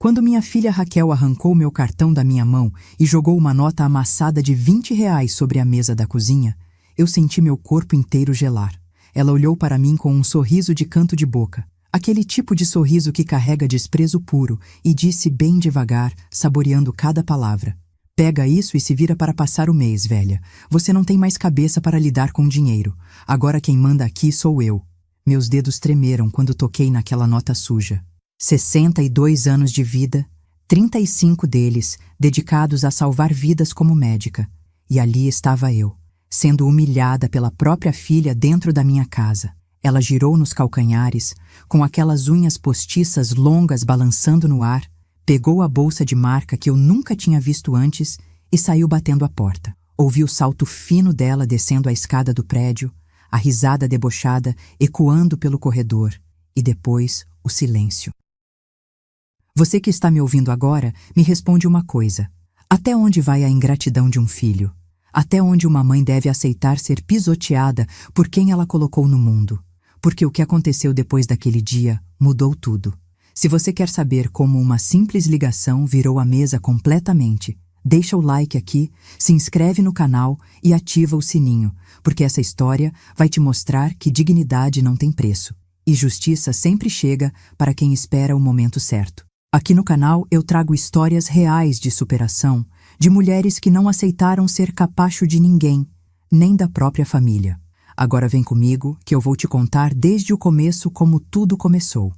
Quando minha filha Raquel arrancou meu cartão da minha mão e jogou uma nota amassada de R$ 20 sobre a mesa da cozinha, eu senti meu corpo inteiro gelar. Ela olhou para mim com um sorriso de canto de boca, aquele tipo de sorriso que carrega desprezo puro, e disse bem devagar, saboreando cada palavra: "Pega isso e se vira para passar o mês, velha. Você não tem mais cabeça para lidar com dinheiro. Agora quem manda aqui sou eu." Meus dedos tremeram quando toquei naquela nota suja. 62 anos de vida, 35 deles dedicados a salvar vidas como médica. E ali estava eu, sendo humilhada pela própria filha dentro da minha casa. Ela girou nos calcanhares, com aquelas unhas postiças longas balançando no ar, pegou a bolsa de marca que eu nunca tinha visto antes e saiu batendo a porta. Ouvi o salto fino dela descendo a escada do prédio, a risada debochada ecoando pelo corredor, e depois o silêncio. Você que está me ouvindo agora, me responde uma coisa. Até onde vai a ingratidão de um filho? Até onde uma mãe deve aceitar ser pisoteada por quem ela colocou no mundo? Porque o que aconteceu depois daquele dia mudou tudo. Se você quer saber como uma simples ligação virou a mesa completamente, deixa o like aqui, se inscreve no canal e ativa o sininho, porque essa história vai te mostrar que dignidade não tem preço, e justiça sempre chega para quem espera o momento certo. Aqui no canal eu trago histórias reais de superação, de mulheres que não aceitaram ser capacho de ninguém, nem da própria família. Agora vem comigo que eu vou te contar desde o começo como tudo começou.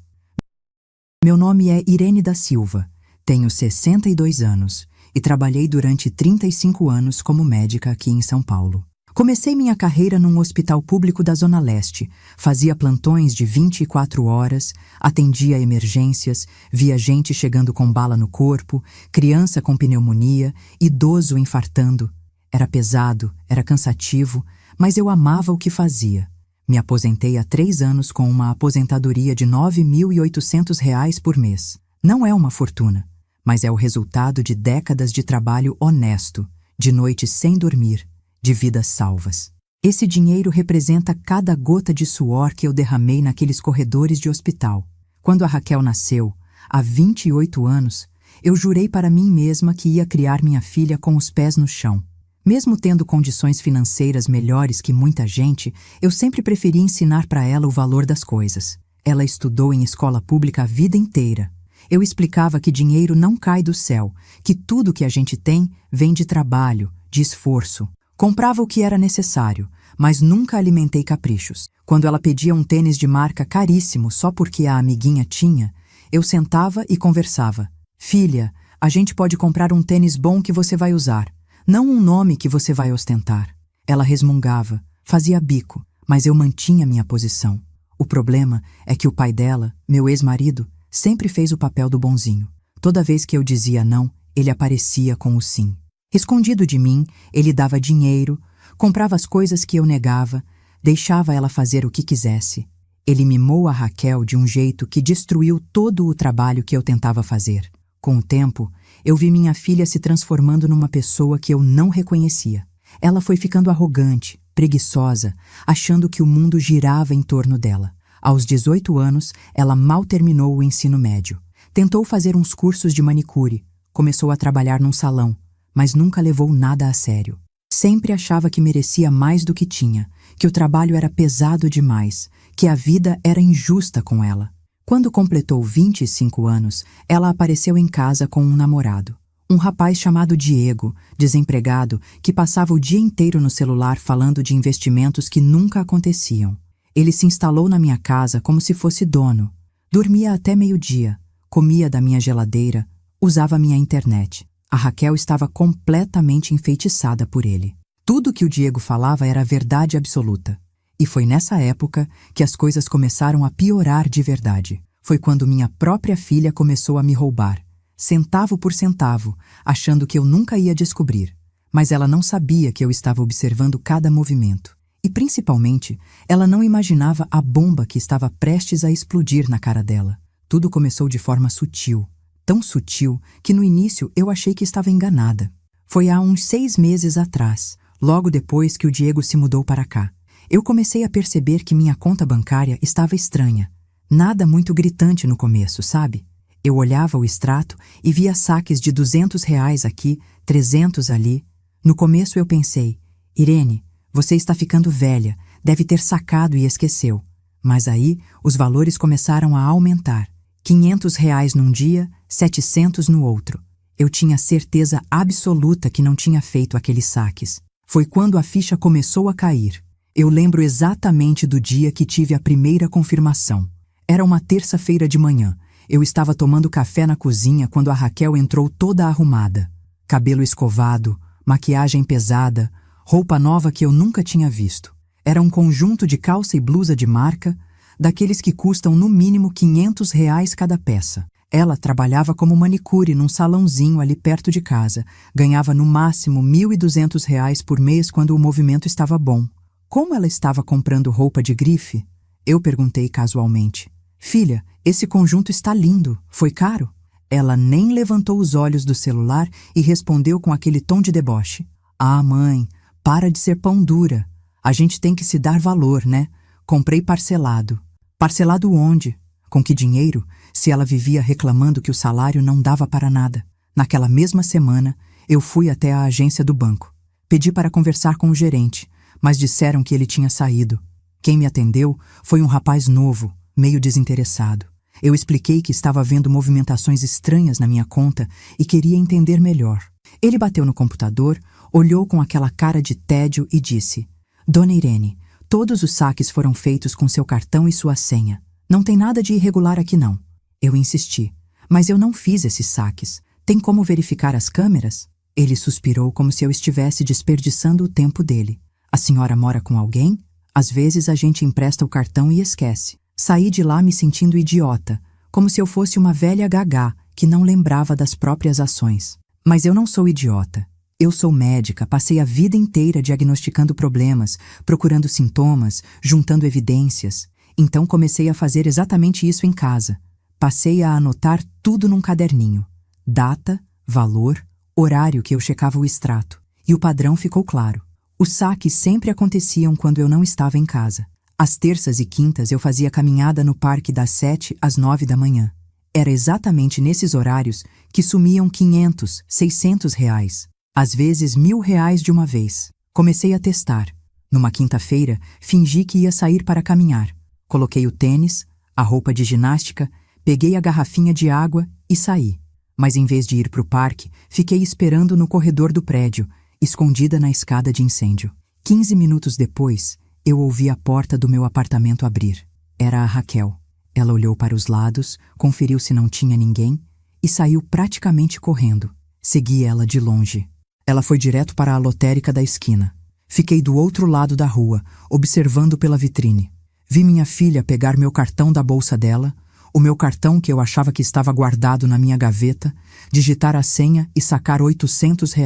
Meu nome é Irene da Silva, tenho 62 anos e trabalhei durante 35 anos como médica aqui em São Paulo. Comecei minha carreira num hospital público da Zona Leste, fazia plantões de 24 horas, atendia emergências, via gente chegando com bala no corpo, criança com pneumonia, idoso infartando. Era pesado, era cansativo, mas eu amava o que fazia. Me aposentei há 3 anos com uma aposentadoria de R$ 9.800 por mês. Não é uma fortuna, mas é o resultado de décadas de trabalho honesto, de noites sem dormir, de vidas salvas. Esse dinheiro representa cada gota de suor que eu derramei naqueles corredores de hospital. Quando a Raquel nasceu, há 28 anos, eu jurei para mim mesma que ia criar minha filha com os pés no chão. Mesmo tendo condições financeiras melhores que muita gente, eu sempre preferi ensinar para ela o valor das coisas. Ela estudou em escola pública a vida inteira. Eu explicava que dinheiro não cai do céu, que tudo que a gente tem vem de trabalho, de esforço. Comprava o que era necessário, mas nunca alimentei caprichos. Quando ela pedia um tênis de marca caríssimo só porque a amiguinha tinha, eu sentava e conversava. "Filha, a gente pode comprar um tênis bom que você vai usar, não um nome que você vai ostentar." Ela resmungava, fazia bico, mas eu mantinha minha posição. O problema é que o pai dela, meu ex-marido, sempre fez o papel do bonzinho. Toda vez que eu dizia não, ele aparecia com o sim. Escondido de mim, ele dava dinheiro, comprava as coisas que eu negava, deixava ela fazer o que quisesse. Ele mimou a Raquel de um jeito que destruiu todo o trabalho que eu tentava fazer. Com o tempo, eu vi minha filha se transformando numa pessoa que eu não reconhecia. Ela foi ficando arrogante, preguiçosa, achando que o mundo girava em torno dela. Aos 18 anos, ela mal terminou o ensino médio. Tentou fazer uns cursos de manicure, começou a trabalhar num salão, mas nunca levou nada a sério. Sempre achava que merecia mais do que tinha, que o trabalho era pesado demais, que a vida era injusta com ela. Quando completou 25 anos, ela apareceu em casa com um namorado. Um rapaz chamado Diego, desempregado, que passava o dia inteiro no celular falando de investimentos que nunca aconteciam. Ele se instalou na minha casa como se fosse dono. Dormia até meio-dia, comia da minha geladeira, usava minha internet. A Raquel estava completamente enfeitiçada por ele. Tudo que o Diego falava era verdade absoluta. E foi nessa época que as coisas começaram a piorar de verdade. Foi quando minha própria filha começou a me roubar, centavo por centavo, achando que eu nunca ia descobrir. Mas ela não sabia que eu estava observando cada movimento. E, principalmente, ela não imaginava a bomba que estava prestes a explodir na cara dela. Tudo começou de forma sutil. Tão sutil que no início eu achei que estava enganada. Foi há uns 6 meses atrás, logo depois que o Diego se mudou para cá. Eu comecei a perceber que minha conta bancária estava estranha. Nada muito gritante no começo, sabe? Eu olhava o extrato e via saques de R$ 200 aqui, 300 ali. No começo eu pensei, Irene, você está ficando velha, deve ter sacado e esqueceu. Mas aí os valores começaram a aumentar. R$ 500 num dia, 700 no outro. Eu tinha certeza absoluta que não tinha feito aqueles saques. Foi quando a ficha começou a cair. Eu lembro exatamente do dia que tive a primeira confirmação. Era uma terça-feira de manhã. Eu estava tomando café na cozinha quando a Raquel entrou toda arrumada. Cabelo escovado, maquiagem pesada, roupa nova que eu nunca tinha visto. Era um conjunto de calça e blusa de marca, daqueles que custam no mínimo R$ 500 cada peça. Ela trabalhava como manicure num salãozinho ali perto de casa. Ganhava no máximo R$ 1.200 por mês quando o movimento estava bom. Como ela estava comprando roupa de grife? Eu perguntei casualmente. Filha, esse conjunto está lindo. Foi caro? Ela nem levantou os olhos do celular e respondeu com aquele tom de deboche. Ah, mãe, para de ser pão dura. A gente tem que se dar valor, né? Comprei parcelado. Parcelado onde? Com que dinheiro? Se ela vivia reclamando que o salário não dava para nada. Naquela mesma semana, eu fui até a agência do banco. Pedi para conversar com o gerente, mas disseram que ele tinha saído. Quem me atendeu foi um rapaz novo, meio desinteressado. Eu expliquei que estava vendo movimentações estranhas na minha conta e queria entender melhor. Ele bateu no computador, olhou com aquela cara de tédio e disse: Dona Irene, todos os saques foram feitos com seu cartão e sua senha. Não tem nada de irregular aqui não. Eu insisti. Mas eu não fiz esses saques. Tem como verificar as câmeras? Ele suspirou como se eu estivesse desperdiçando o tempo dele. A senhora mora com alguém? Às vezes a gente empresta o cartão e esquece. Saí de lá me sentindo idiota, como se eu fosse uma velha gagá que não lembrava das próprias ações. Mas eu não sou idiota. Eu sou médica, passei a vida inteira diagnosticando problemas, procurando sintomas, juntando evidências. Então comecei a fazer exatamente isso em casa. Passei a anotar tudo num caderninho. Data, valor, horário que eu checava o extrato. E o padrão ficou claro. Os saques sempre aconteciam quando eu não estava em casa. Às terças e quintas eu fazia caminhada no parque das 7 às 9 da manhã. Era exatamente nesses horários que sumiam 500, 600 reais. Às vezes R$ 1.000 de uma vez. Comecei a testar. Numa quinta-feira, fingi que ia sair para caminhar. Coloquei o tênis, a roupa de ginástica, peguei a garrafinha de água e saí. Mas em vez de ir para o parque, fiquei esperando no corredor do prédio, escondida na escada de incêndio. 15 minutos depois, eu ouvi a porta do meu apartamento abrir. Era a Raquel. Ela olhou para os lados, conferiu se não tinha ninguém e saiu praticamente correndo. Segui ela de longe. Ela foi direto para a lotérica da esquina. Fiquei do outro lado da rua, observando pela vitrine. Vi minha filha pegar meu cartão da bolsa dela, o meu cartão que eu achava que estava guardado na minha gaveta, digitar a senha e sacar R$ 800. R$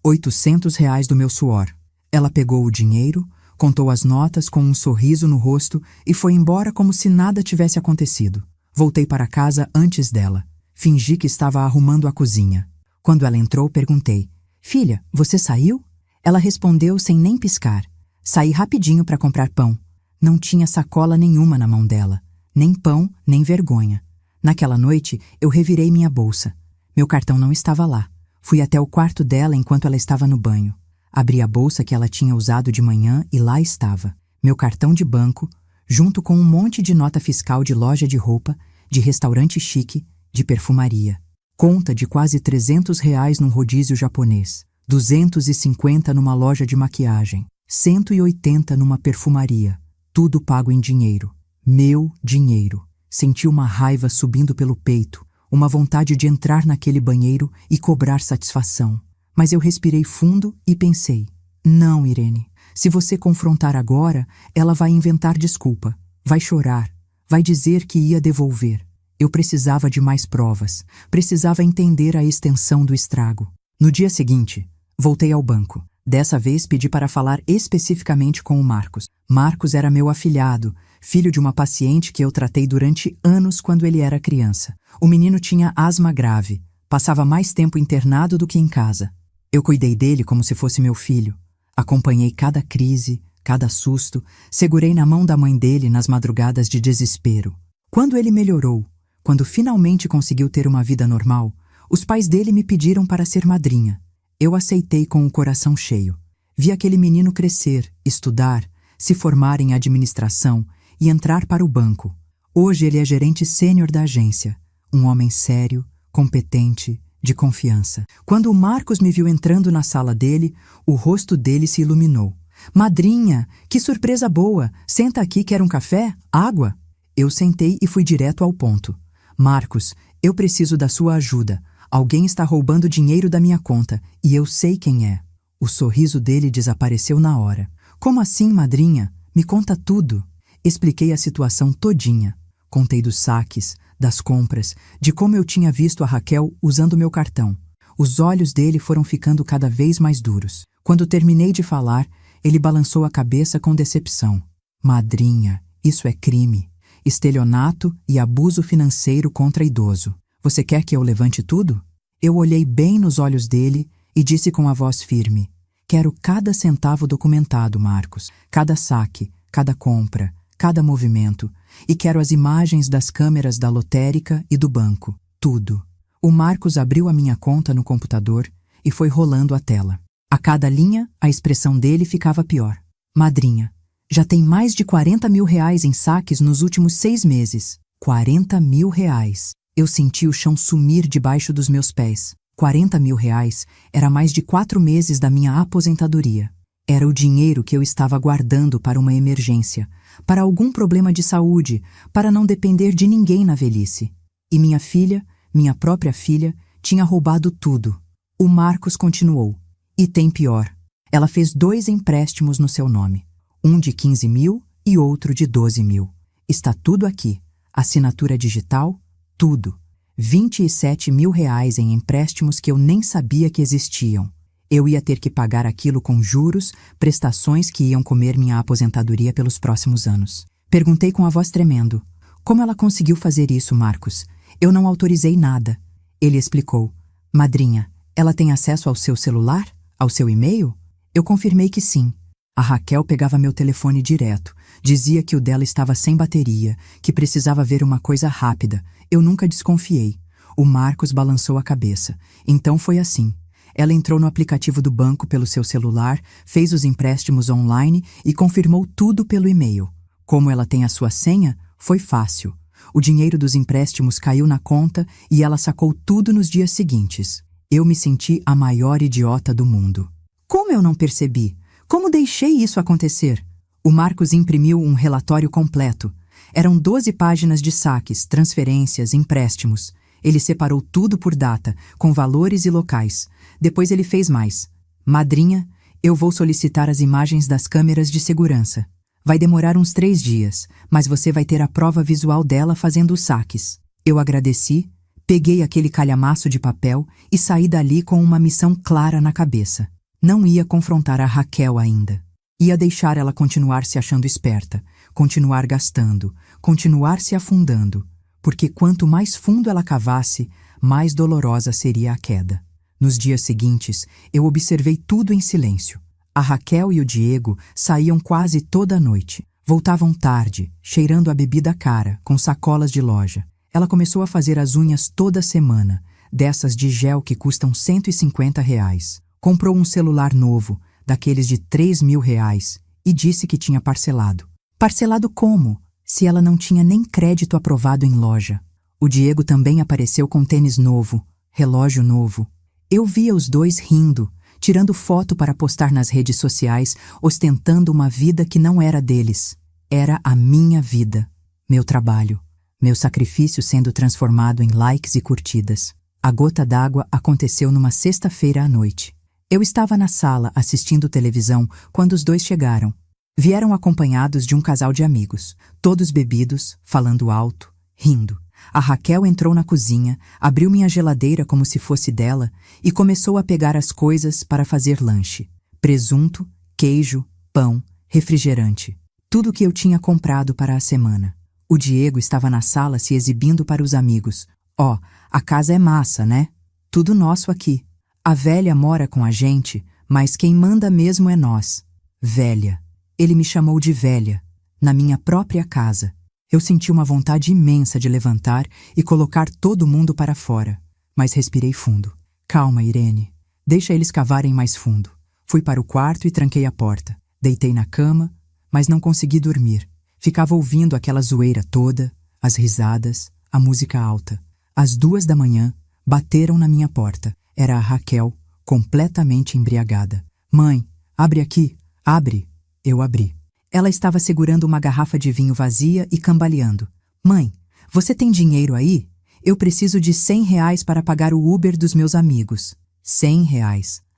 800 do meu suor. Ela pegou o dinheiro, contou as notas com um sorriso no rosto e foi embora como se nada tivesse acontecido. Voltei para casa antes dela. Fingi que estava arrumando a cozinha. Quando ela entrou, perguntei: Filha, você saiu? Ela respondeu sem nem piscar. Saí rapidinho para comprar pão. Não tinha sacola nenhuma na mão dela. Nem pão, nem vergonha. Naquela noite, eu revirei minha bolsa. Meu cartão não estava lá. Fui até o quarto dela enquanto ela estava no banho. Abri a bolsa que ela tinha usado de manhã e lá estava. Meu cartão de banco, junto com um monte de nota fiscal de loja de roupa, de restaurante chique, de perfumaria. Conta de quase R$ 300 num rodízio japonês. 250 numa loja de maquiagem. 180 numa perfumaria. Tudo pago em dinheiro. Meu dinheiro. Senti uma raiva subindo pelo peito, uma vontade de entrar naquele banheiro e cobrar satisfação. Mas eu respirei fundo e pensei: não, Irene, se você confrontar agora, ela vai inventar desculpa, vai chorar, vai dizer que ia devolver. Eu precisava de mais provas, precisava entender a extensão do estrago. No dia seguinte, voltei ao banco. Dessa vez pedi para falar especificamente com o Marcos. Marcos era meu afilhado, filho de uma paciente que eu tratei durante anos quando ele era criança. O menino tinha asma grave, passava mais tempo internado do que em casa. Eu cuidei dele como se fosse meu filho. Acompanhei cada crise, cada susto, segurei na mão da mãe dele nas madrugadas de desespero. Quando ele melhorou, Quando finalmente conseguiu ter uma vida normal, os pais dele me pediram para ser madrinha. Eu aceitei com o coração cheio. Vi aquele menino crescer, estudar, se formar em administração e entrar para o banco. Hoje ele é gerente sênior da agência, um homem sério, competente, de confiança. Quando o Marcos me viu entrando na sala dele, o rosto dele se iluminou. Madrinha, que surpresa boa! Senta aqui, quer um café? Água? Eu sentei e fui direto ao ponto. Marcos, eu preciso da sua ajuda. Alguém está roubando dinheiro da minha conta e eu sei quem é. O sorriso dele desapareceu na hora. Como assim, madrinha? Me conta tudo. Expliquei a situação todinha. Contei dos saques, das compras, de como eu tinha visto a Raquel usando meu cartão. Os olhos dele foram ficando cada vez mais duros. Quando terminei de falar, ele balançou a cabeça com decepção. Madrinha, isso é crime. Estelionato e abuso financeiro contra idoso. Você quer que eu levante tudo? Eu olhei bem nos olhos dele e disse com a voz firme: quero cada centavo documentado, Marcos. Cada saque, cada compra, cada movimento. E quero as imagens das câmeras da lotérica e do banco. Tudo. O Marcos abriu a minha conta no computador e foi rolando a tela. A cada linha, a expressão dele ficava pior. Madrinha, já tem mais de 40 mil reais em saques nos últimos 6 meses. 40 mil reais. Eu senti o chão sumir debaixo dos meus pés. 40 mil reais era mais de 4 meses da minha aposentadoria. Era o dinheiro que eu estava guardando para uma emergência, para algum problema de saúde, para não depender de ninguém na velhice. E minha filha, minha própria filha, tinha roubado tudo. O Marcos continuou. E tem pior. Ela fez 2 empréstimos no seu nome. Um de 15 mil e outro de 12 mil. Está tudo aqui. Assinatura digital, tudo. 27 mil reais em empréstimos que eu nem sabia que existiam. Eu ia ter que pagar aquilo com juros, prestações que iam comer minha aposentadoria pelos próximos anos. Perguntei com a voz tremendo. Como ela conseguiu fazer isso, Marcos? Eu não autorizei nada. Ele explicou. Madrinha, ela tem acesso ao seu celular? Ao seu e-mail? Eu confirmei que sim. A Raquel pegava meu telefone direto. Dizia que o dela estava sem bateria, que precisava ver uma coisa rápida. Eu nunca desconfiei. O Marcos balançou a cabeça. Então foi assim. Ela entrou no aplicativo do banco pelo seu celular, fez os empréstimos online e confirmou tudo pelo e-mail. Como ela tem a sua senha, foi fácil. O dinheiro dos empréstimos caiu na conta e ela sacou tudo nos dias seguintes. Eu me senti a maior idiota do mundo. Como eu não percebi? Como deixei isso acontecer? O Marcos imprimiu um relatório completo. Eram 12 páginas de saques, transferências, empréstimos. Ele separou tudo por data, com valores e locais. Depois ele fez mais. Madrinha, eu vou solicitar as imagens das câmeras de segurança. Vai demorar uns 3 dias, mas você vai ter a prova visual dela fazendo os saques. Eu agradeci, peguei aquele calhamaço de papel e saí dali com uma missão clara na cabeça. Não ia confrontar a Raquel ainda. Ia deixar ela continuar se achando esperta, continuar gastando, continuar se afundando. Porque quanto mais fundo ela cavasse, mais dolorosa seria a queda. Nos dias seguintes, eu observei tudo em silêncio. A Raquel e o Diego saíam quase toda a noite. Voltavam tarde, cheirando a bebida cara, com sacolas de loja. Ela começou a fazer as unhas toda semana, dessas de gel que custam 150 reais. Comprou um celular novo, daqueles de 3 mil reais, e disse que tinha parcelado. Parcelado como? Se ela não tinha nem crédito aprovado em loja. O Diego também apareceu com tênis novo, relógio novo. Eu via os dois rindo, tirando foto para postar nas redes sociais, ostentando uma vida que não era deles. Era a minha vida, meu trabalho, meu sacrifício sendo transformado em likes e curtidas. A gota d'água aconteceu numa sexta-feira à noite. Eu estava na sala assistindo televisão quando os dois chegaram. Vieram acompanhados de um casal de amigos, todos bebidos, falando alto, rindo. A Raquel entrou na cozinha, abriu minha geladeira como se fosse dela e começou a pegar as coisas para fazer lanche. Presunto, queijo, pão, refrigerante. Tudo o que eu tinha comprado para a semana. O Diego estava na sala se exibindo para os amigos. Ó, a casa é massa, né? Tudo nosso aqui. A velha mora com a gente, mas quem manda mesmo é nós. Velha. Ele me chamou de velha, na minha própria casa. Eu senti uma vontade imensa de levantar e colocar todo mundo para fora, mas respirei fundo. Calma, Irene. Deixa eles cavarem mais fundo. Fui para o quarto e tranquei a porta. Deitei na cama, mas não consegui dormir. Ficava ouvindo aquela zoeira toda, as risadas, a música alta. Às 2 da manhã, bateram na minha porta. Era a Raquel, completamente embriagada. Mãe, abre aqui, abre. Eu abri. Ela estava segurando uma garrafa de vinho vazia e cambaleando. Mãe, você tem dinheiro aí? Eu preciso de R$ 100 para pagar o Uber dos meus amigos. R$ 100,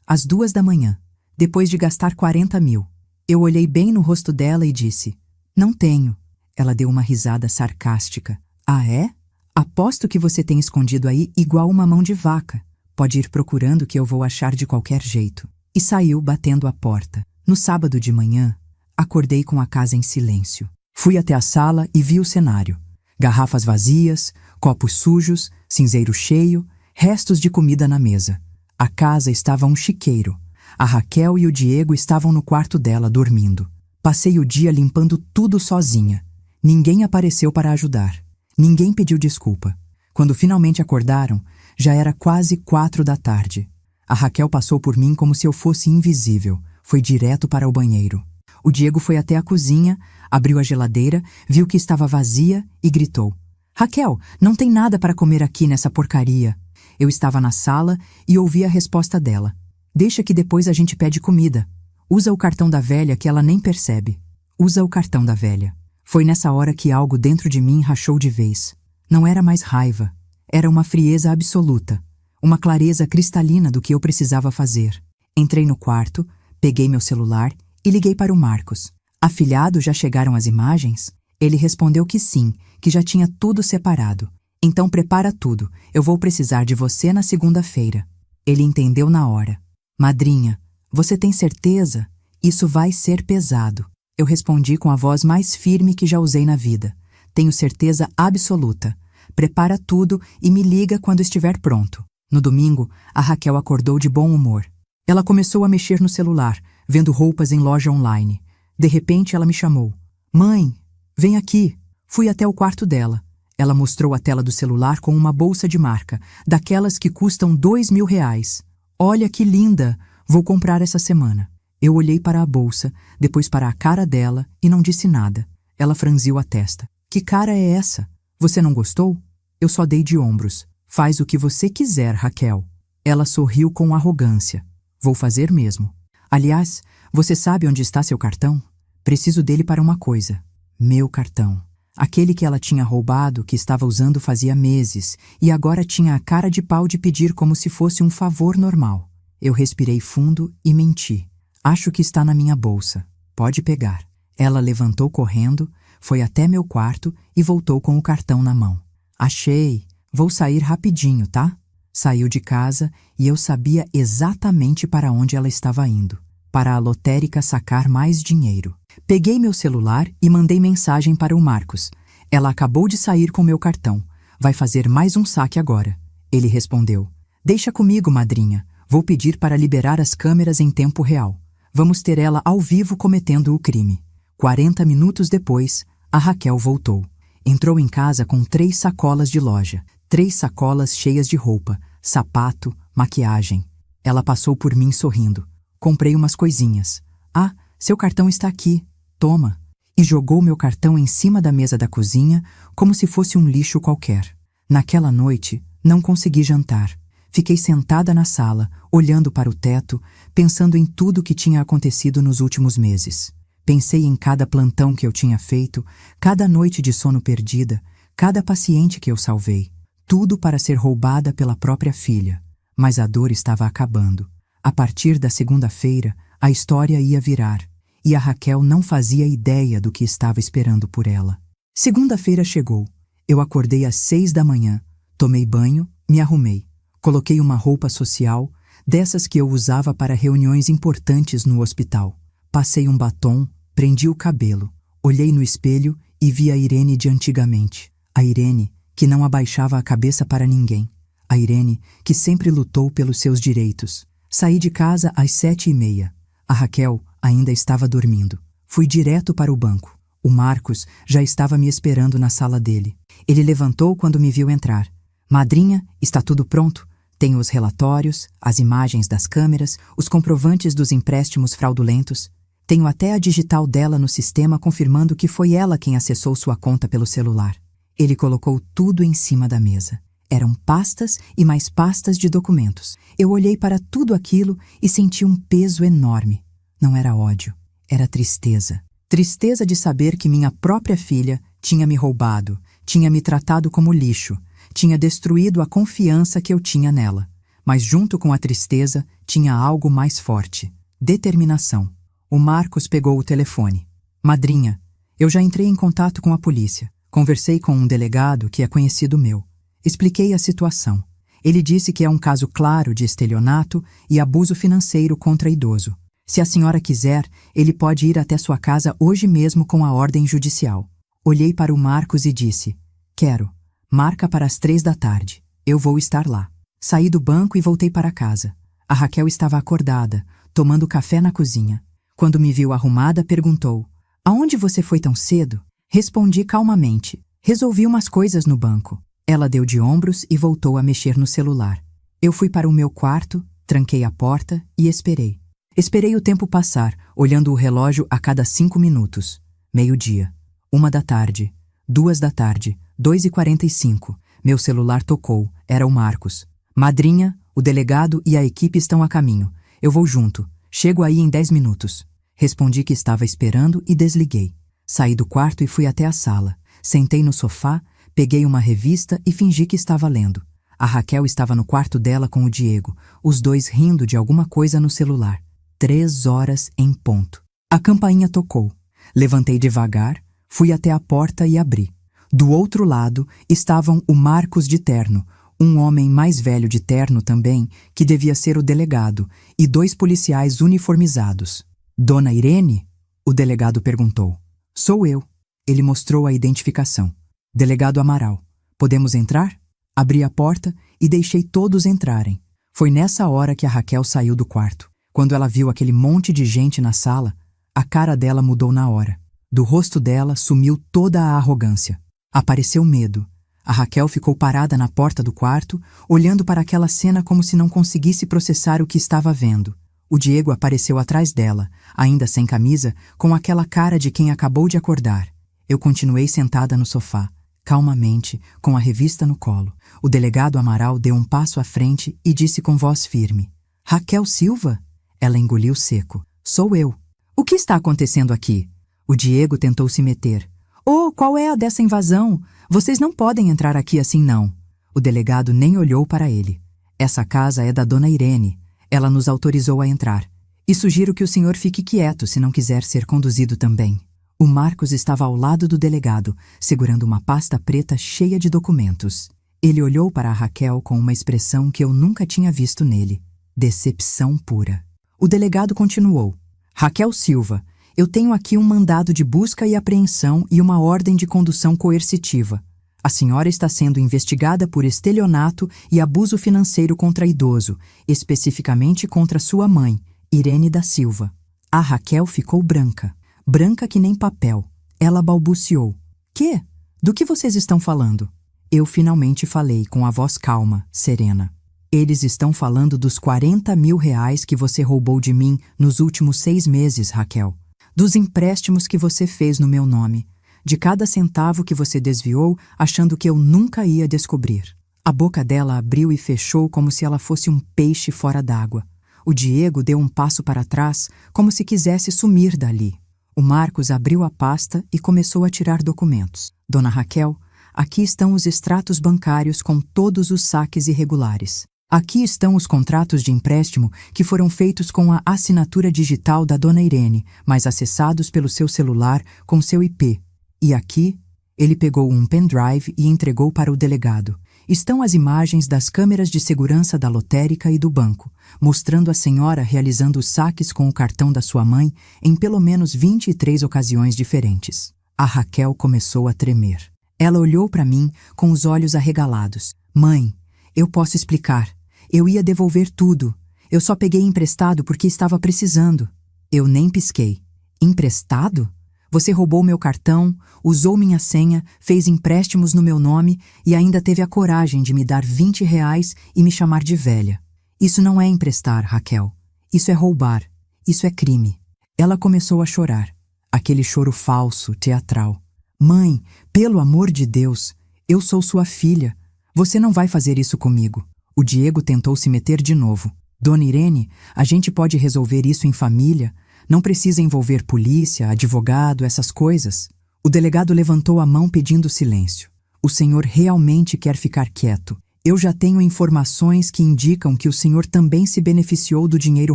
às 2 da manhã, depois de gastar 40 mil. Eu olhei bem no rosto dela e disse, não tenho. Ela deu uma risada sarcástica. Ah, é? Aposto que você tem escondido aí igual uma mão de vaca. Pode ir procurando que eu vou achar de qualquer jeito. E saiu batendo a porta. No sábado de manhã, acordei com a casa em silêncio. Fui até a sala e vi o cenário. Garrafas vazias, copos sujos, cinzeiro cheio, restos de comida na mesa. A casa estava um chiqueiro. A Raquel e o Diego estavam no quarto dela, dormindo. Passei o dia limpando tudo sozinha. Ninguém apareceu para ajudar. Ninguém pediu desculpa. Quando finalmente acordaram, já era quase 4 da tarde. A Raquel passou por mim como se eu fosse invisível. Foi direto para o banheiro. O Diego foi até a cozinha, abriu a geladeira, viu que estava vazia e gritou. Raquel, não tem nada para comer aqui nessa porcaria. Eu estava na sala e ouvi a resposta dela. Deixa que depois a gente pede comida. Usa o cartão da velha que ela nem percebe. Usa o cartão da velha. Foi nessa hora que algo dentro de mim rachou de vez. Não era mais raiva. Era uma frieza absoluta. Uma clareza cristalina do que eu precisava fazer. Entrei no quarto, peguei meu celular e liguei para o Marcos. Afilhado, já chegaram as imagens? Ele respondeu que sim, que já tinha tudo separado. Então prepara tudo, eu vou precisar de você na segunda-feira. Ele entendeu na hora. Madrinha, você tem certeza? Isso vai ser pesado. Eu respondi com a voz mais firme que já usei na vida. Tenho certeza absoluta. Prepara tudo e me liga quando estiver pronto. No domingo, a Raquel acordou de bom humor. Ela começou a mexer no celular, vendo roupas em loja online. De repente, ela me chamou. Mãe, vem aqui. Fui até o quarto dela. Ela mostrou a tela do celular com uma bolsa de marca, daquelas que custam R$ 2.000. Olha que linda! Vou comprar essa semana. Eu olhei para a bolsa, depois para a cara dela e não disse nada. Ela franziu a testa. Que cara é essa? Você não gostou? Eu só dei de ombros. Faz o que você quiser, Raquel. Ela sorriu com arrogância. Vou fazer mesmo. Aliás, você sabe onde está seu cartão? Preciso dele para uma coisa. Meu cartão. Aquele que ela tinha roubado, que estava usando fazia meses, e agora tinha a cara de pau de pedir como se fosse um favor normal. Eu respirei fundo e menti. Acho que está na minha bolsa. Pode pegar. Ela levantou correndo, foi até meu quarto e voltou com o cartão na mão. Achei. Vou sair rapidinho, tá? Saiu de casa e eu sabia exatamente para onde ela estava indo. Para a lotérica sacar mais dinheiro. Peguei meu celular e mandei mensagem para o Marcos. Ela acabou de sair com meu cartão. Vai fazer mais um saque agora. Ele respondeu. Deixa comigo, madrinha. Vou pedir para liberar as câmeras em tempo real. Vamos ter ela ao vivo cometendo o crime. 40 minutos depois, a Raquel voltou. Entrou em casa com 3 sacolas de loja. 3 sacolas cheias de roupa, sapato, maquiagem. Ela passou por mim sorrindo. Comprei umas coisinhas. Ah, seu cartão está aqui. Toma. E jogou meu cartão em cima da mesa da cozinha como se fosse um lixo qualquer. Naquela noite, não consegui jantar. Fiquei sentada na sala, olhando para o teto, pensando em tudo o que tinha acontecido nos últimos meses. Pensei em cada plantão que eu tinha feito, cada noite de sono perdida, cada paciente que eu salvei. Tudo para ser roubada pela própria filha. Mas a dor estava acabando. A partir da segunda-feira, a história ia virar. E a Raquel não fazia ideia do que estava esperando por ela. Segunda-feira chegou. Eu acordei às 6 da manhã. Tomei banho, me arrumei. Coloquei uma roupa social, dessas que eu usava para reuniões importantes no hospital. Passei um batom, prendi o cabelo. Olhei no espelho e vi a Irene de antigamente. A Irene que não abaixava a cabeça para ninguém. A Irene que sempre lutou pelos seus direitos. Saí de casa às 7h30. A Raquel ainda estava dormindo. Fui direto para o banco. O Marcos já estava me esperando na sala dele. Ele levantou quando me viu entrar. Madrinha, está tudo pronto? Tenho os relatórios, as imagens das câmeras, os comprovantes dos empréstimos fraudulentos. Tenho até a digital dela no sistema confirmando que foi ela quem acessou sua conta pelo celular. Ele colocou tudo em cima da mesa. Eram pastas e mais pastas de documentos. Eu olhei para tudo aquilo e senti um peso enorme. Não era ódio, era tristeza. Tristeza de saber que minha própria filha tinha me roubado, tinha me tratado como lixo, tinha destruído a confiança que eu tinha nela. Mas junto com a tristeza tinha algo mais forte: determinação. O Marcos pegou o telefone. Madrinha, eu já entrei em contato com a polícia. Conversei com um delegado que é conhecido meu. Expliquei a situação. Ele disse que é um caso claro de estelionato e abuso financeiro contra idoso. Se a senhora quiser, ele pode ir até sua casa hoje mesmo com a ordem judicial. Olhei para o Marcos e disse: quero. Marca para as 3 da tarde. Eu vou estar lá. Saí do banco e voltei para casa. A Raquel estava acordada, tomando café na cozinha. Quando me viu arrumada, perguntou: aonde você foi tão cedo? Respondi calmamente: resolvi umas coisas no banco. Ela deu de ombros e voltou a mexer no celular. Eu fui para o meu quarto, tranquei a porta e esperei. Esperei o tempo passar, olhando o relógio a cada 5 minutos. 12:00, 1 da tarde, 2 da tarde, 2:45. Meu celular tocou. Era o Marcos. Madrinha, o delegado e a equipe estão a caminho. Eu vou junto. Chego aí em 10 minutos. Respondi que estava esperando e desliguei. Saí do quarto e fui até a sala. Sentei no sofá, peguei uma revista e fingi que estava lendo. A Raquel estava no quarto dela com o Diego, os dois rindo de alguma coisa no celular. 3 horas em ponto. A campainha tocou. Levantei devagar, fui até a porta e abri. Do outro lado estavam o Marcos de terno, um homem mais velho de terno também, que devia ser o delegado, e 2 policiais uniformizados. Dona Irene? O delegado perguntou. Sou eu. Ele mostrou a identificação. Delegado Amaral. Podemos entrar? Abri a porta e deixei todos entrarem. Foi nessa hora que a Raquel saiu do quarto. Quando ela viu aquele monte de gente na sala, a cara dela mudou na hora. Do rosto dela sumiu toda a arrogância. Apareceu medo. A Raquel ficou parada na porta do quarto, olhando para aquela cena como se não conseguisse processar o que estava vendo. O Diego apareceu atrás dela, ainda sem camisa, com aquela cara de quem acabou de acordar. Eu continuei sentada no sofá, calmamente, com a revista no colo. O delegado Amaral deu um passo à frente e disse com voz firme: Raquel Silva? Ela engoliu seco. Sou eu. O que está acontecendo aqui? O Diego tentou se meter. Oh, qual é a dessa invasão? Vocês não podem entrar aqui assim, não. O delegado nem olhou para ele. Essa casa é da dona Irene. Ela nos autorizou a entrar. E sugiro que o senhor fique quieto se não quiser ser conduzido também. O Marcos estava ao lado do delegado, segurando uma pasta preta cheia de documentos. Ele olhou para a Raquel com uma expressão que eu nunca tinha visto nele. Decepção pura. O delegado continuou. Raquel Silva, eu tenho aqui um mandado de busca e apreensão e uma ordem de condução coercitiva. A senhora está sendo investigada por estelionato e abuso financeiro contra idoso, especificamente contra sua mãe, Irene da Silva. A Raquel ficou branca. Branca que nem papel. Ela balbuciou. Quê? Do que vocês estão falando? Eu finalmente falei com a voz calma, serena. Eles estão falando dos 40 mil reais que você roubou de mim nos últimos 6 meses, Raquel. Dos empréstimos que você fez no meu nome. De cada centavo que você desviou, achando que eu nunca ia descobrir. A boca dela abriu e fechou como se ela fosse um peixe fora d'água. O Diego deu um passo para trás, como se quisesse sumir dali. O Marcos abriu a pasta e começou a tirar documentos. Dona Raquel, aqui estão os extratos bancários com todos os saques irregulares. Aqui estão os contratos de empréstimo que foram feitos com a assinatura digital da dona Irene, mas acessados pelo seu celular com seu IP. E aqui, ele pegou um pendrive e entregou para o delegado. Estão as imagens das câmeras de segurança da lotérica e do banco, mostrando a senhora realizando os saques com o cartão da sua mãe em pelo menos 23 ocasiões diferentes. A Raquel começou a tremer. Ela olhou para mim com os olhos arregalados. Mãe, eu posso explicar. Eu ia devolver tudo. Eu só peguei emprestado porque estava precisando. Eu nem pisquei. Emprestado? Você roubou meu cartão, usou minha senha, fez empréstimos no meu nome e ainda teve a coragem de me dar 20 reais e me chamar de velha. Isso não é emprestar, Raquel. Isso é roubar. Isso é crime. Ela começou a chorar. Aquele choro falso, teatral. Mãe, pelo amor de Deus, eu sou sua filha. Você não vai fazer isso comigo. O Diego tentou se meter de novo. Dona Irene, a gente pode resolver isso em família. Não precisa envolver polícia, advogado, essas coisas. O delegado levantou a mão pedindo silêncio. O senhor realmente quer ficar quieto. Eu já tenho informações que indicam que o senhor também se beneficiou do dinheiro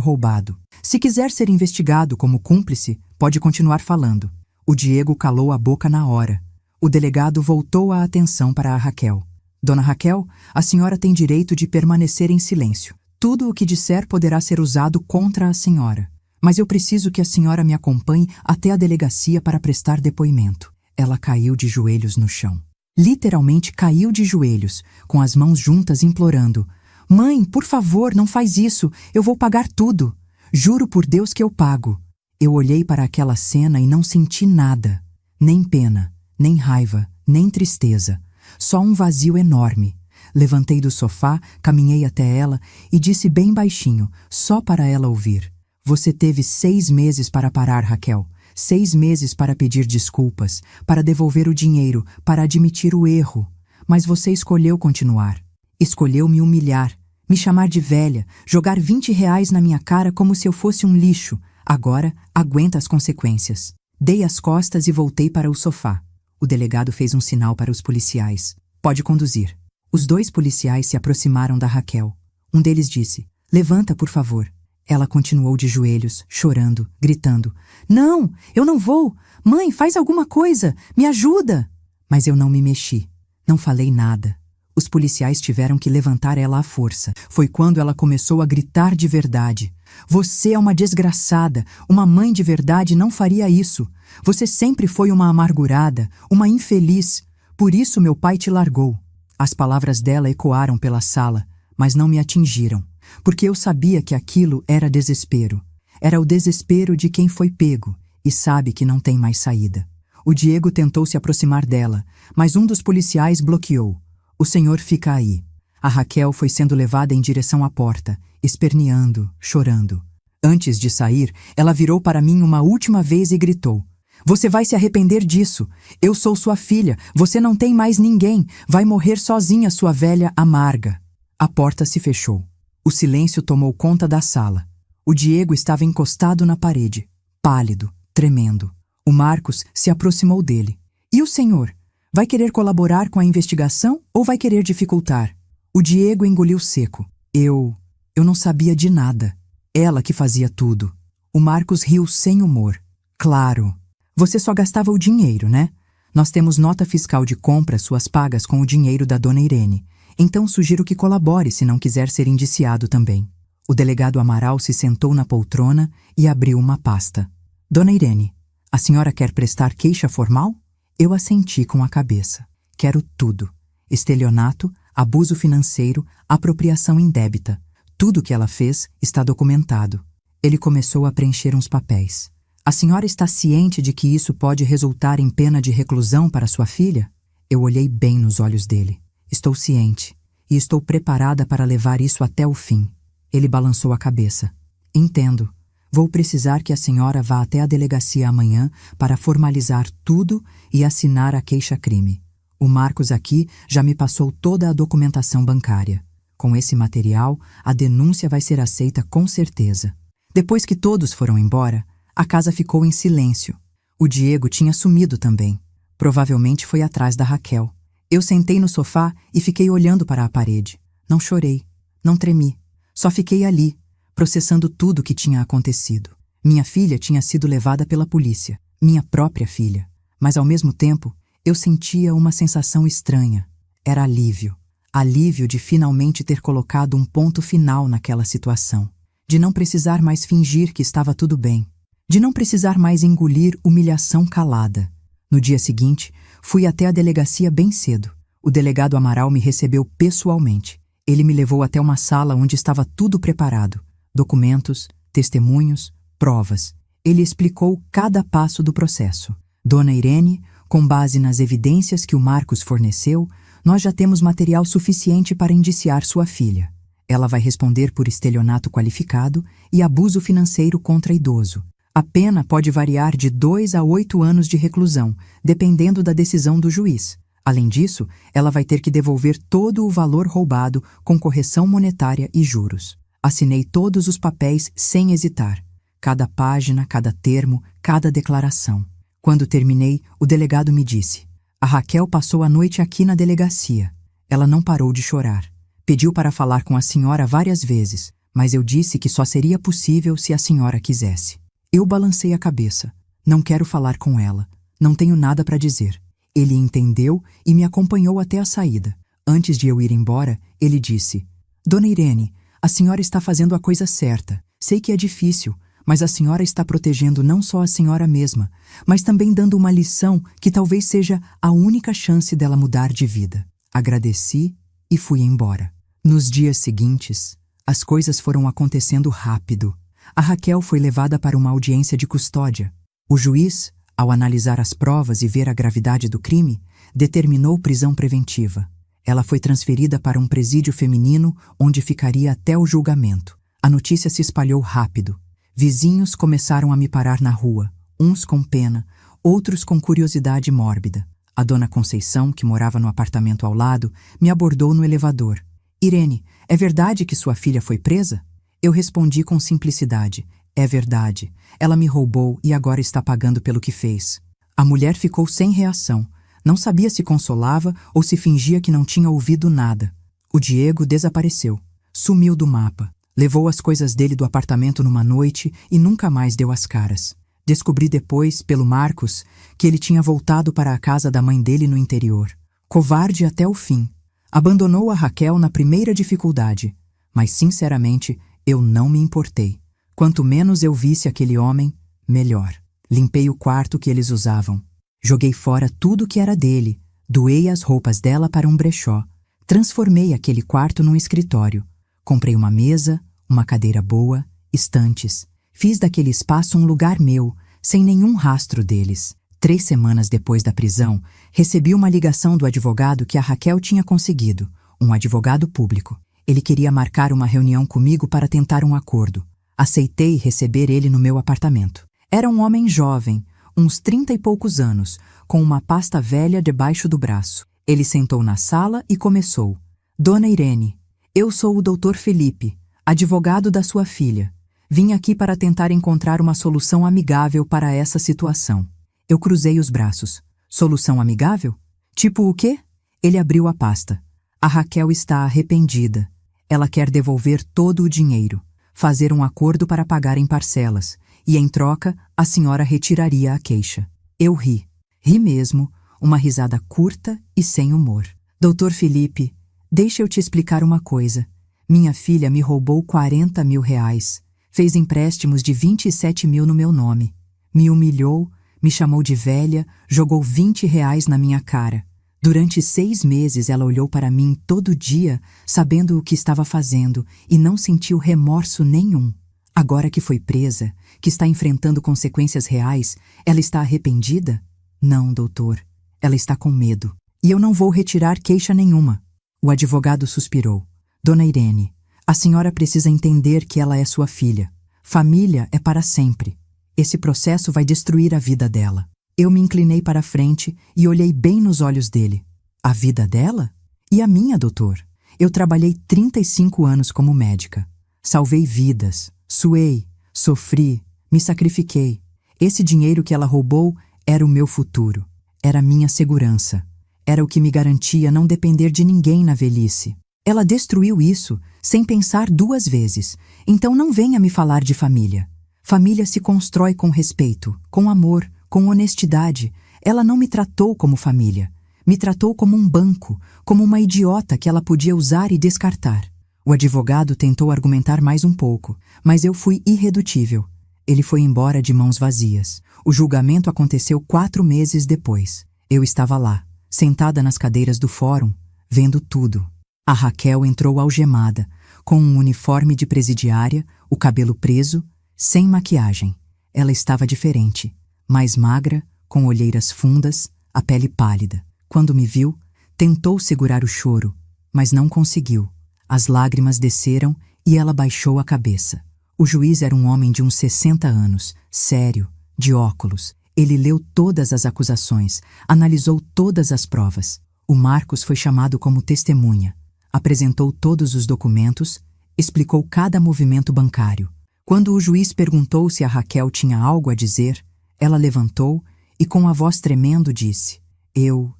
roubado. Se quiser ser investigado como cúmplice, pode continuar falando. O Diego calou a boca na hora. O delegado voltou a atenção para a Raquel. Dona Raquel, a senhora tem direito de permanecer em silêncio. Tudo o que disser poderá ser usado contra a senhora. Mas eu preciso que a senhora me acompanhe até a delegacia para prestar depoimento. Ela caiu de joelhos no chão. Literalmente caiu de joelhos, com as mãos juntas implorando. Mãe, por favor, não faz isso. Eu vou pagar tudo. Juro por Deus que eu pago. Eu olhei para aquela cena e não senti nada. Nem pena, nem raiva, nem tristeza. Só um vazio enorme. Levantei do sofá, caminhei até ela e disse bem baixinho, só para ela ouvir. Você teve 6 meses para parar, Raquel. 6 meses para pedir desculpas, para devolver o dinheiro, para admitir o erro. Mas você escolheu continuar. Escolheu me humilhar, me chamar de velha, jogar 20 reais na minha cara como se eu fosse um lixo. Agora, aguenta as consequências. Dei as costas e voltei para o sofá. O delegado fez um sinal para os policiais. Pode conduzir. Os 2 policiais se aproximaram da Raquel. Um deles disse, levanta, por favor. Ela continuou de joelhos, chorando, gritando. Não, eu não vou. Mãe, faz alguma coisa. Me ajuda. Mas eu não me mexi. Não falei nada. Os policiais tiveram que levantar ela à força. Foi quando ela começou a gritar de verdade. Você é uma desgraçada. Uma mãe de verdade não faria isso. Você sempre foi uma amargurada, uma infeliz. Por isso meu pai te largou. As palavras dela ecoaram pela sala, mas não me atingiram. Porque eu sabia que aquilo era desespero. Era o desespero de quem foi pego e sabe que não tem mais saída. O Diego tentou se aproximar dela, mas um dos policiais bloqueou. O senhor fica aí. A Raquel foi sendo levada em direção à porta, esperneando, chorando. Antes de sair, ela virou para mim uma última vez e gritou. Você vai se arrepender disso. Eu sou sua filha. Você não tem mais ninguém. Vai morrer sozinha, sua velha amarga. A porta se fechou. O silêncio tomou conta da sala. O Diego estava encostado na parede, pálido, tremendo. O Marcos se aproximou dele. E o senhor? Vai querer colaborar com a investigação ou vai querer dificultar? O Diego engoliu seco. Eu não sabia de nada. Ela que fazia tudo. O Marcos riu sem humor. Claro. Você só gastava o dinheiro, né? Nós temos nota fiscal de compra suas pagas com o dinheiro da dona Irene. Então sugiro que colabore se não quiser ser indiciado também. O delegado Amaral se sentou na poltrona e abriu uma pasta. Dona Irene, a senhora quer prestar queixa formal? Eu assenti com a cabeça. Quero tudo. Estelionato, abuso financeiro, apropriação indébita. Tudo que ela fez está documentado. Ele começou a preencher uns papéis. A senhora está ciente de que isso pode resultar em pena de reclusão para sua filha? Eu olhei bem nos olhos dele. Estou ciente e estou preparada para levar isso até o fim. Ele balançou a cabeça. Entendo. Vou precisar que a senhora vá até a delegacia amanhã para formalizar tudo e assinar a queixa-crime. O Marcos aqui já me passou toda a documentação bancária. Com esse material, a denúncia vai ser aceita com certeza. Depois que todos foram embora, a casa ficou em silêncio. O Diego tinha sumido também. Provavelmente foi atrás da Raquel. Eu sentei no sofá e fiquei olhando para a parede. Não chorei, não tremi. Só fiquei ali, processando tudo o que tinha acontecido. Minha filha tinha sido levada pela polícia, minha própria filha. Mas ao mesmo tempo, eu sentia uma sensação estranha. Era alívio. Alívio de finalmente ter colocado um ponto final naquela situação. De não precisar mais fingir que estava tudo bem. De não precisar mais engolir humilhação calada. No dia seguinte, fui até a delegacia bem cedo. O delegado Amaral me recebeu pessoalmente. Ele me levou até uma sala onde estava tudo preparado. Documentos, testemunhos, provas. Ele explicou cada passo do processo. Dona Irene, com base nas evidências que o Marcos forneceu, nós já temos material suficiente para indiciar sua filha. Ela vai responder por estelionato qualificado e abuso financeiro contra idoso. A pena pode variar de 2 a 8 anos de reclusão, dependendo da decisão do juiz. Além disso, ela vai ter que devolver todo o valor roubado com correção monetária e juros. Assinei todos os papéis sem hesitar. Cada página, cada termo, cada declaração. Quando terminei, o delegado me disse: "A Raquel passou a noite aqui na delegacia. Ela não parou de chorar. Pediu para falar com a senhora várias vezes, mas eu disse que só seria possível se a senhora quisesse." Eu balancei a cabeça. Não quero falar com ela. Não tenho nada para dizer. Ele entendeu e me acompanhou até a saída. Antes de eu ir embora, ele disse: "Dona Irene, a senhora está fazendo a coisa certa. Sei que é difícil, mas a senhora está protegendo não só a senhora mesma, mas também dando uma lição que talvez seja a única chance dela mudar de vida." Agradeci e fui embora. Nos dias seguintes, as coisas foram acontecendo rápido. A Raquel foi levada para uma audiência de custódia. O juiz, ao analisar as provas e ver a gravidade do crime, determinou prisão preventiva. Ela foi transferida para um presídio feminino, onde ficaria até o julgamento. A notícia se espalhou rápido. Vizinhos começaram a me parar na rua, uns com pena, outros com curiosidade mórbida. A dona Conceição, que morava no apartamento ao lado, me abordou no elevador. "Irene, é verdade que sua filha foi presa?" Eu respondi com simplicidade: "É verdade. Ela me roubou e agora está pagando pelo que fez." A mulher ficou sem reação. Não sabia se consolava ou se fingia que não tinha ouvido nada. O Diego desapareceu. Sumiu do mapa. Levou as coisas dele do apartamento numa noite e nunca mais deu as caras. Descobri depois, pelo Marcos, que ele tinha voltado para a casa da mãe dele no interior. Covarde até o fim. Abandonou a Raquel na primeira dificuldade. Mas, sinceramente, eu não me importei. Quanto menos eu visse aquele homem, melhor. Limpei o quarto que eles usavam. Joguei fora tudo que era dele. Doei as roupas dela para um brechó. Transformei aquele quarto num escritório. Comprei uma mesa, uma cadeira boa, estantes. Fiz daquele espaço um lugar meu, sem nenhum rastro deles. 3 semanas depois da prisão, recebi uma ligação do advogado que a Raquel tinha conseguido, um advogado público. Ele queria marcar uma reunião comigo para tentar um acordo. Aceitei receber ele no meu apartamento. Era um homem jovem, uns 30 e poucos anos, com uma pasta velha debaixo do braço. Ele sentou na sala e começou: "Dona Irene, eu sou o Dr. Felipe, advogado da sua filha. Vim aqui para tentar encontrar uma solução amigável para essa situação." Eu cruzei os braços. "Solução amigável? Tipo o quê?" Ele abriu a pasta. "A Raquel está arrependida. Ela quer devolver todo o dinheiro, fazer um acordo para pagar em parcelas, e em troca a senhora retiraria a queixa." Eu ri. Ri mesmo, uma risada curta e sem humor. "Doutor Felipe, deixa eu te explicar uma coisa. Minha filha me roubou 40 mil reais. Fez empréstimos de 27 mil no meu nome. Me humilhou, me chamou de velha, jogou 20 reais na minha cara. Durante 6 meses ela olhou para mim todo dia, sabendo o que estava fazendo, e não sentiu remorso nenhum. Agora que foi presa, que está enfrentando consequências reais, ela está arrependida? Não, doutor. Ela está com medo. E eu não vou retirar queixa nenhuma." O advogado suspirou. "Dona Irene, a senhora precisa entender que ela é sua filha. Família é para sempre. Esse processo vai destruir a vida dela." Eu me inclinei para a frente e olhei bem nos olhos dele. "A vida dela? E a minha, doutor? Eu trabalhei 35 anos como médica. Salvei vidas, suei, sofri, me sacrifiquei. Esse dinheiro que ela roubou era o meu futuro. Era minha segurança. Era o que me garantia não depender de ninguém na velhice. Ela destruiu isso sem pensar 2 vezes. Então não venha me falar de família. Família se constrói com respeito, com amor, com honestidade. Ela não me tratou como família. Me tratou como um banco, como uma idiota que ela podia usar e descartar." O advogado tentou argumentar mais um pouco, mas eu fui irredutível. Ele foi embora de mãos vazias. O julgamento aconteceu 4 meses depois. Eu estava lá, sentada nas cadeiras do fórum, vendo tudo. A Raquel entrou algemada, com um uniforme de presidiária, o cabelo preso, sem maquiagem. Ela estava diferente. Mais magra, com olheiras fundas, a pele pálida. Quando me viu, tentou segurar o choro, mas não conseguiu. As lágrimas desceram e ela baixou a cabeça. O juiz era um homem de uns 60 anos, sério, de óculos. Ele leu todas as acusações, analisou todas as provas. O Marcos foi chamado como testemunha, apresentou todos os documentos, explicou cada movimento bancário. Quando o juiz perguntou se a Raquel tinha algo a dizer, ela levantou e com a voz tremendo disse: Eu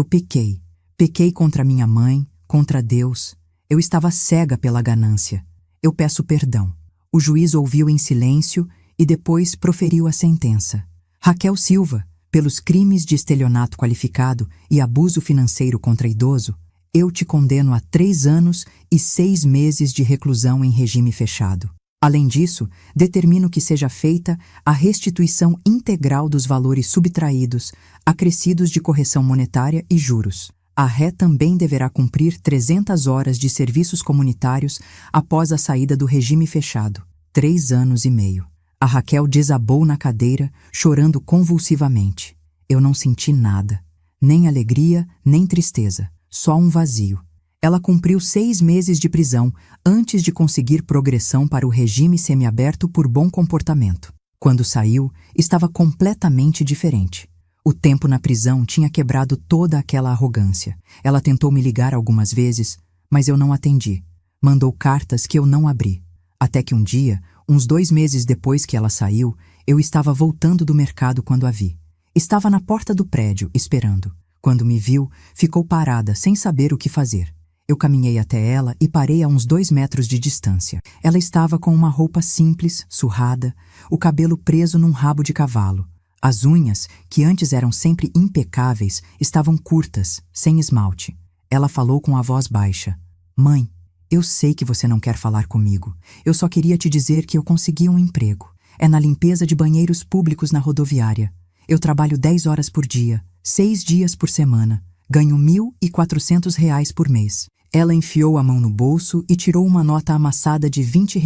pequei. Pequei contra minha mãe, contra Deus. Eu estava cega pela ganância. Eu peço perdão. O juiz ouviu em silêncio e depois proferiu a sentença. Raquel Silva, pelos crimes de estelionato qualificado e abuso financeiro contra idoso, eu te condeno a 3 anos e 6 meses de reclusão em regime fechado. Além disso, determino que seja feita a restituição integral dos valores subtraídos, acrescidos de correção monetária e juros. A ré também deverá cumprir 300 horas de serviços comunitários após a saída do regime fechado. 3 anos e meio. A Raquel desabou na cadeira, chorando convulsivamente. Eu não senti nada. Nem alegria, nem tristeza. Só um vazio. Ela cumpriu 6 meses de prisão antes de conseguir progressão para o regime semiaberto por bom comportamento. Quando saiu, estava completamente diferente. O tempo na prisão tinha quebrado toda aquela arrogância. Ela tentou me ligar algumas vezes, mas eu não atendi. Mandou cartas que eu não abri. Até que um dia, uns 2 meses depois que ela saiu, eu estava voltando do mercado quando a vi. Estava na porta do prédio, esperando. Quando me viu, ficou parada, sem saber o que fazer. Eu caminhei até ela e parei a uns 2 metros de distância. Ela estava com uma roupa simples, surrada, o cabelo preso num rabo de cavalo. As unhas, que antes eram sempre impecáveis, estavam curtas, sem esmalte. Ela falou com a voz baixa. Mãe, eu sei que você não quer falar comigo. Eu só queria te dizer que eu consegui um emprego. É na limpeza de banheiros públicos na rodoviária. Eu trabalho 10 horas por dia, 6 dias por semana. Ganho R$ 1.400 por mês. Ela enfiou a mão no bolso e tirou uma nota amassada de R$ 20.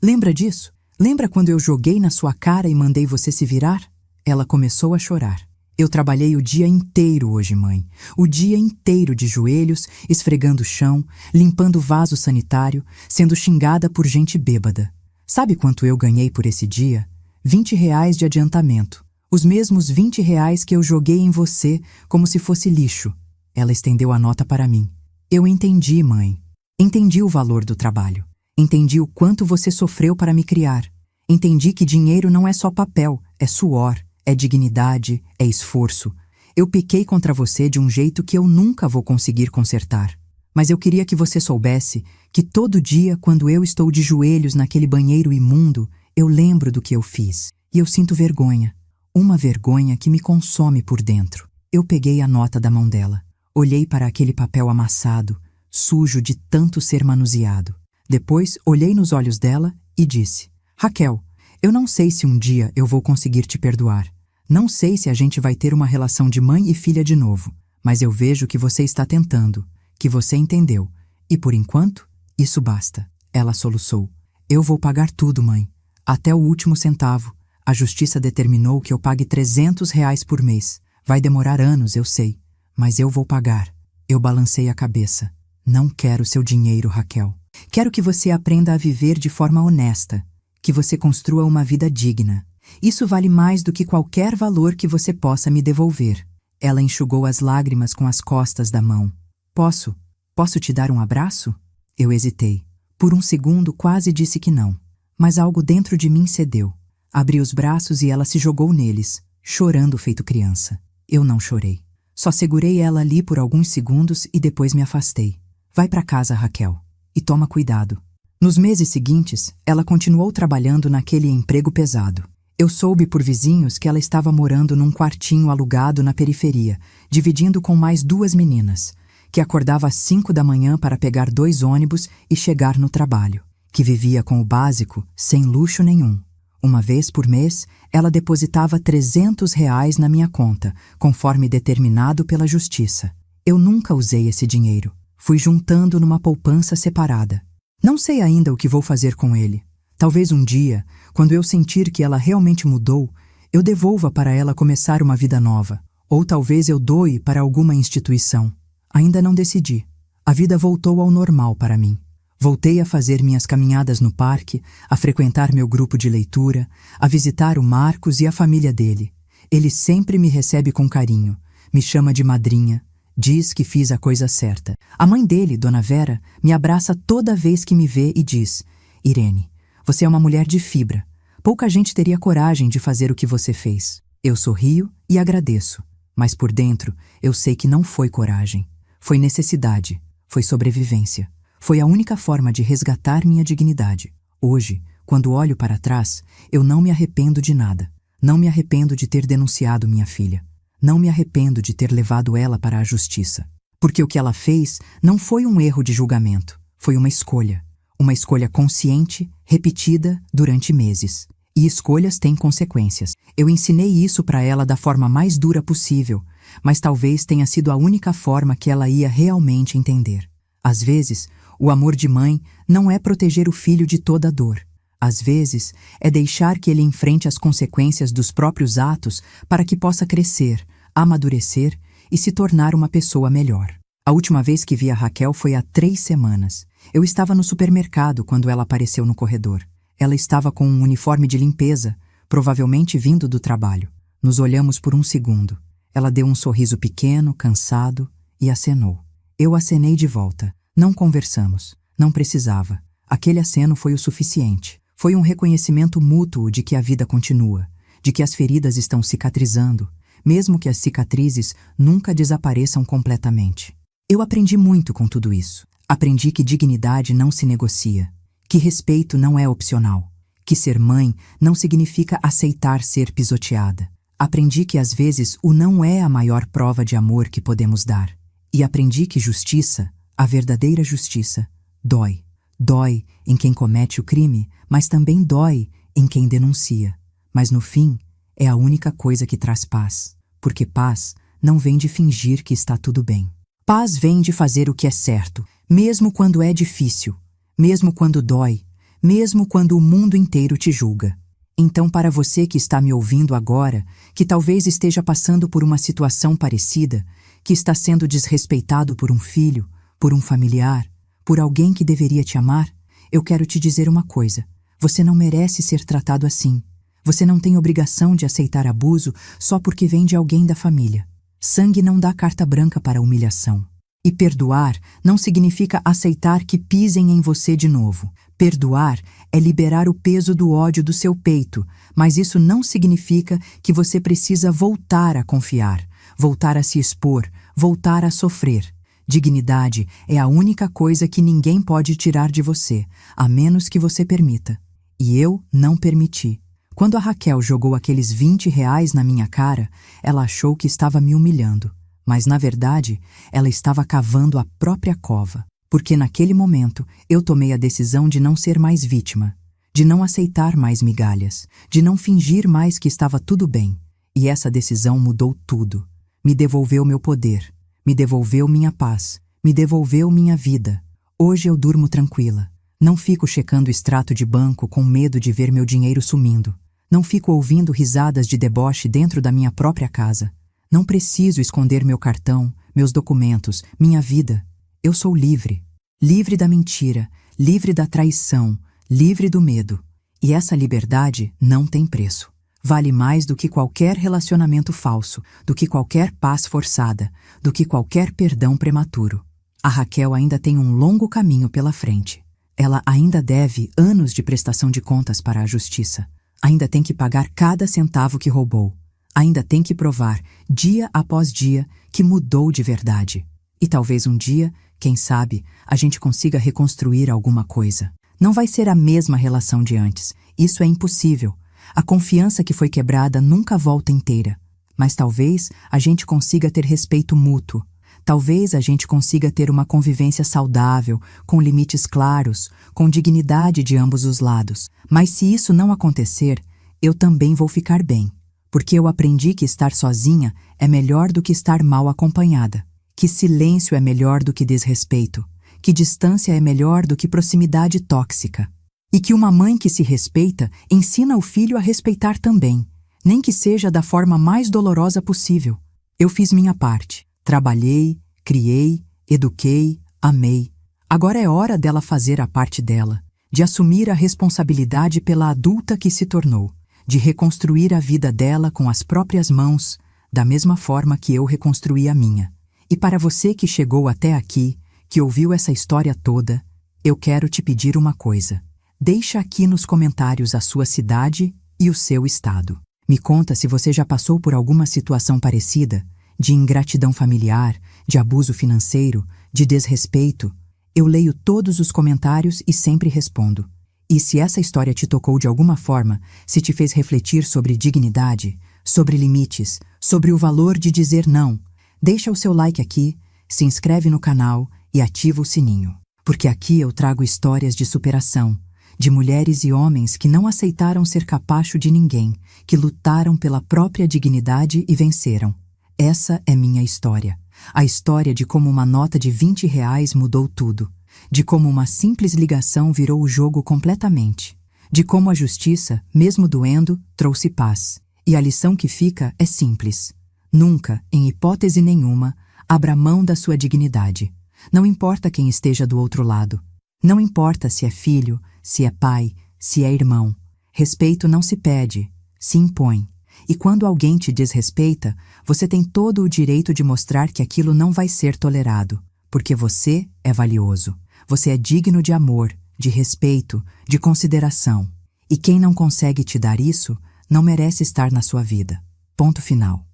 Lembra disso? Lembra quando eu joguei na sua cara e mandei você se virar? Ela começou a chorar. Eu trabalhei o dia inteiro hoje, mãe. O dia inteiro de joelhos, esfregando o chão, limpando vaso sanitário, sendo xingada por gente bêbada. Sabe quanto eu ganhei por esse dia? R$ 20 de adiantamento. Os mesmos R$ 20 que eu joguei em você como se fosse lixo. Ela estendeu a nota para mim. Eu entendi, mãe. Entendi o valor do trabalho. Entendi o quanto você sofreu para me criar. Entendi que dinheiro não é só papel, é suor, é dignidade, é esforço. Eu pequei contra você de um jeito que eu nunca vou conseguir consertar. Mas eu queria que você soubesse que todo dia, quando eu estou de joelhos naquele banheiro imundo, eu lembro do que eu fiz. E eu sinto vergonha. Uma vergonha que me consome por dentro. Eu peguei a nota da mão dela. Olhei para aquele papel amassado, sujo de tanto ser manuseado. Depois, olhei nos olhos dela e disse: Raquel, eu não sei se um dia eu vou conseguir te perdoar. Não sei se a gente vai ter uma relação de mãe e filha de novo. Mas eu vejo que você está tentando, que você entendeu. E por enquanto, isso basta. Ela soluçou. Eu vou pagar tudo, mãe. Até o último centavo. A justiça determinou que eu pague R$ 300 por mês. Vai demorar anos, eu sei. Mas eu vou pagar. Eu balancei a cabeça. Não quero seu dinheiro, Raquel. Quero que você aprenda a viver de forma honesta. Que você construa uma vida digna. Isso vale mais do que qualquer valor que você possa me devolver. Ela enxugou as lágrimas com as costas da mão. Posso? Posso te dar um abraço? Eu hesitei. Por um segundo quase disse que não. Mas algo dentro de mim cedeu. Abri os braços e ela se jogou neles, chorando feito criança. Eu não chorei. Só segurei ela ali por alguns segundos e depois me afastei. Vai para casa, Raquel. E toma cuidado. Nos meses seguintes, ela continuou trabalhando naquele emprego pesado. Eu soube por vizinhos que ela estava morando num quartinho alugado na periferia, dividindo com mais 2 meninas, que acordava às 5 da manhã para pegar 2 ônibus e chegar no trabalho, que vivia com o básico, sem luxo nenhum. Uma vez por mês, ela depositava R$ 300 na minha conta, conforme determinado pela justiça. Eu nunca usei esse dinheiro. Fui juntando numa poupança separada. Não sei ainda o que vou fazer com ele. Talvez um dia, quando eu sentir que ela realmente mudou, Eu devolva para ela começar uma vida nova. Ou talvez eu doe para alguma instituição. Ainda não decidi. A vida voltou ao normal para mim. Voltei a fazer minhas caminhadas no parque, a frequentar meu grupo de leitura, a visitar o Marcos e a família dele. Ele sempre me recebe com carinho, me chama de madrinha, diz que fiz a coisa certa. A mãe dele, Dona Vera, me abraça toda vez que me vê e diz: Irene, você é uma mulher de fibra. Pouca gente teria coragem de fazer o que você fez. Eu sorrio e agradeço, mas por dentro eu sei que não foi coragem. Foi necessidade, foi sobrevivência. Foi a única forma de resgatar minha dignidade. Hoje, quando olho para trás, eu não me arrependo de nada. Não me arrependo de ter denunciado minha filha. Não me arrependo de ter levado ela para a justiça. Porque o que ela fez não foi um erro de julgamento. Foi uma escolha. Uma escolha consciente, repetida durante meses. E escolhas têm consequências. Eu ensinei isso para ela da forma mais dura possível, mas talvez tenha sido a única forma que ela ia realmente entender. Às vezes, o amor de mãe não é proteger o filho de toda dor. Às vezes, é deixar que ele enfrente as consequências dos próprios atos para que possa crescer, amadurecer e se tornar uma pessoa melhor. A última vez que vi a Raquel foi há 3 semanas. Eu estava no supermercado quando ela apareceu no corredor. Ela estava com um uniforme de limpeza, provavelmente vindo do trabalho. Nos olhamos por um segundo. Ela deu um sorriso pequeno, cansado, e acenou. Eu acenei de volta. Não conversamos. Não precisava. Aquele aceno foi o suficiente. Foi um reconhecimento mútuo de que a vida continua, de que as feridas estão cicatrizando, mesmo que as cicatrizes nunca desapareçam completamente. Eu aprendi muito com tudo isso. Aprendi que dignidade não se negocia, que respeito não é opcional, que ser mãe não significa aceitar ser pisoteada. Aprendi que às vezes o não é a maior prova de amor que podemos dar. E aprendi que justiça, a verdadeira justiça, dói. Dói em quem comete o crime, mas também dói em quem denuncia. Mas no fim, é a única coisa que traz paz. Porque paz não vem de fingir que está tudo bem. Paz vem de fazer o que é certo, mesmo quando é difícil, mesmo quando dói, mesmo quando o mundo inteiro te julga. Então, para você que está me ouvindo agora, que talvez esteja passando por uma situação parecida, que está sendo desrespeitado por um filho, por um familiar, por alguém que deveria te amar, eu quero te dizer uma coisa: você não merece ser tratado assim. Você não tem obrigação de aceitar abuso só porque vem de alguém da família. Sangue não dá carta branca para humilhação. E perdoar não significa aceitar que pisem em você de novo. Perdoar é liberar o peso do ódio do seu peito, mas isso não significa que você precisa voltar a confiar, voltar a se expor, voltar a sofrer. Dignidade é a única coisa que ninguém pode tirar de você, a menos que você permita. E eu não permiti. Quando a Raquel jogou aqueles R$ 20 na minha cara, ela achou que estava me humilhando. Mas, na verdade, ela estava cavando a própria cova. Porque naquele momento eu tomei a decisão de não ser mais vítima, de não aceitar mais migalhas, de não fingir mais que estava tudo bem. E essa decisão mudou tudo. Me devolveu meu poder, me devolveu minha paz, me devolveu minha vida. Hoje eu durmo tranquila. Não fico checando o extrato de banco com medo de ver meu dinheiro sumindo. Não fico ouvindo risadas de deboche dentro da minha própria casa. Não preciso esconder meu cartão, meus documentos, minha vida. Eu sou livre. Livre da mentira, livre da traição, livre do medo. E essa liberdade não tem preço. Vale mais do que qualquer relacionamento falso, do que qualquer paz forçada, do que qualquer perdão prematuro. A Raquel ainda tem um longo caminho pela frente. Ela ainda deve anos de prestação de contas para a justiça. Ainda tem que pagar cada centavo que roubou. Ainda tem que provar, dia após dia, que mudou de verdade. E talvez um dia, quem sabe, a gente consiga reconstruir alguma coisa. Não vai ser a mesma relação de antes. Isso é impossível. A confiança que foi quebrada nunca volta inteira. Mas talvez a gente consiga ter respeito mútuo. Talvez a gente consiga ter uma convivência saudável, com limites claros, com dignidade de ambos os lados. Mas se isso não acontecer, eu também vou ficar bem. Porque eu aprendi que estar sozinha é melhor do que estar mal acompanhada. Que silêncio é melhor do que desrespeito. Que distância é melhor do que proximidade tóxica. E que uma mãe que se respeita ensina o filho a respeitar também. nem que seja da forma mais dolorosa possível. Eu fiz minha parte. Trabalhei, criei, eduquei, amei. Agora é hora dela fazer a parte dela, de assumir a responsabilidade pela adulta que se tornou, de reconstruir a vida dela com as próprias mãos, da mesma forma que eu reconstruí a minha. E para você que chegou até aqui, que ouviu essa história toda, eu quero te pedir uma coisa. Deixa aqui nos comentários a sua cidade e o seu estado. Me conta se você já passou por alguma situação parecida, de ingratidão familiar, de abuso financeiro, de desrespeito. Eu leio todos os comentários e sempre respondo. E se essa história te tocou de alguma forma, se te fez refletir sobre dignidade, sobre limites, sobre o valor de dizer não, deixa o seu like aqui, se inscreve no canal e ativa o sininho. Porque aqui eu trago histórias de superação, de mulheres e homens que não aceitaram ser capacho de ninguém, que lutaram pela própria dignidade e venceram. Essa é minha história. A história de como uma nota de R$ 20 mudou tudo. De como uma simples ligação virou o jogo completamente. De como a justiça, mesmo doendo, trouxe paz. E a lição que fica é simples. Nunca, em hipótese nenhuma, abra mão da sua dignidade. Não importa quem esteja do outro lado. Não importa se é filho, se é pai, se é irmão. Respeito não se pede, se impõe. E quando alguém te desrespeita, você tem todo o direito de mostrar que aquilo não vai ser tolerado, porque você é valioso. Você é digno de amor, de respeito, de consideração. E quem não consegue te dar isso, não merece estar na sua vida. Ponto final.